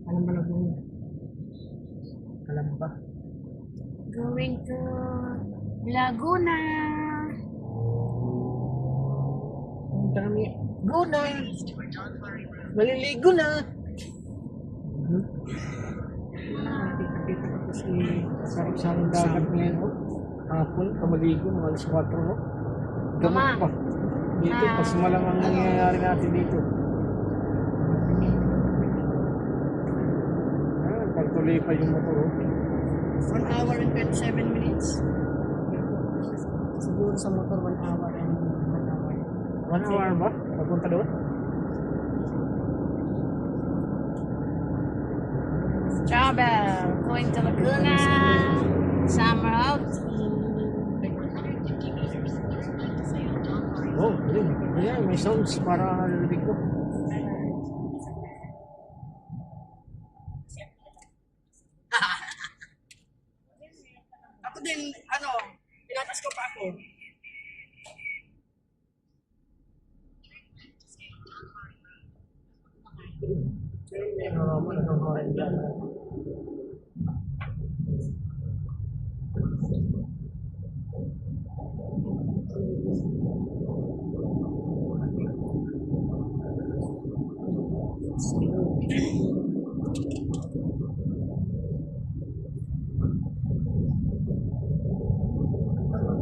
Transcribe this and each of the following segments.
Alam ba Laguna? Alam ba? Going to Laguna. Ang dami. Go na! Maliligo na! Nakita ko kasi sarap-sarap dagat ngayon. Oh. Hapon, kamaligo, mga alas 4. No? Gamot Mama. pa. Dito, pas malang ang nangyayari natin dito. Pagtuloy pa yung motor. 1 hour and 27 minutes. Siguro sa motor 1 hour and 1 hour. 1 hour ba? Papunta doon? Travel. Going to Laguna. Summer out. Oh, yun. Ayan, may sounds para narinig ko. Ako din, pinatas ko pa ako.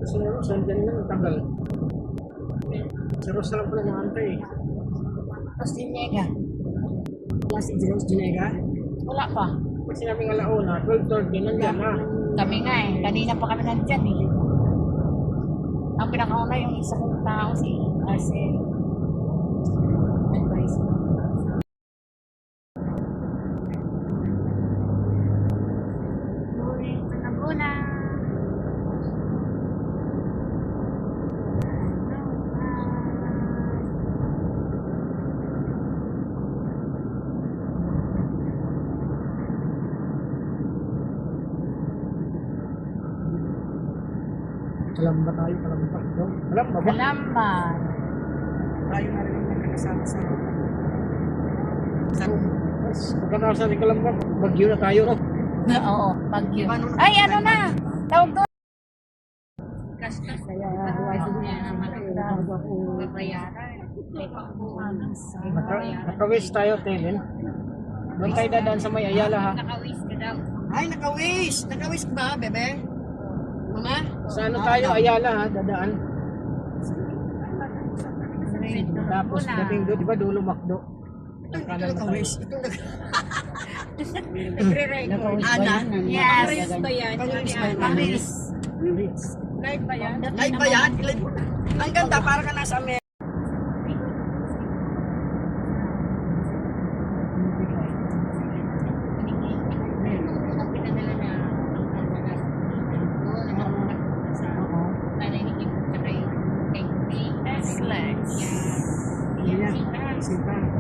Si Rose, andyan na, tagal. Si Rose na lang pala nakantay eh. Tapos Dinega. Wala si Rose Ginega. Wala pa. Pag sinabing alauna, 12:30, nandyan na. Kami nga eh. Kanina pa kami nandyan eh. Ang pinakauna yung isa kong tao si Arcel. Advice. Going to Laguna. Alam ba tayo? Alam ba? No? Alam ba ba? Kalamba. Tayo na rin ang nagkakasama sa Pagkakasan ni Kalamba, bagyo na tayo. No? Oo, Baguio. Iba nung- Ay, ano na? Tawag doon. Kaya nakawis tayo, Telen. Doon tayo dadaan sa may Ayala ha. Nakawis ka daw. Ay, nakawis! Nakawis ka ba, bebe? Mama? Sa ano tayo, Ayala ha, dadaan. Tapos dating doon, di ba dulo Macdo? Ito nakawis. Ito Nagre-record. Ana? Yes. ba yan? Paris. Live ba yan? Live ba yan? Ang ganda, para ka nasa Amerika. Sita.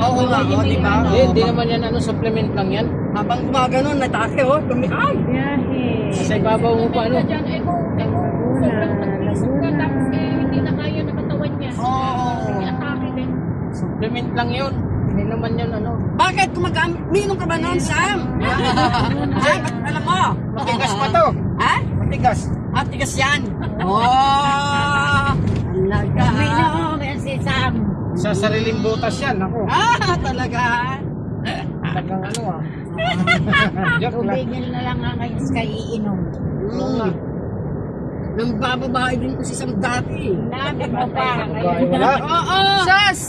Oo nga, di ba? Hindi naman yan ano, supplement lang yan. Habang gumaganon, natake, ay! Biyahe. Sa ibabaw mo pa ano. Oo. Supplement lang yun. Hindi naman yun ano. Bakit minom ka ba noon, Sam? Ay, alam mo? Matigas pa to. Ha? Matigas. Matigas yan. Oh! Sa sariling butas yan, ako. Ah, talaga. Talagang ano ah. Joke lang. Tubigin na lang nga ngayon sa iinom. Oo nga. Nang bababae din ko si Sam dati. Nabi mo pa. Babae wala. Oo! Sus!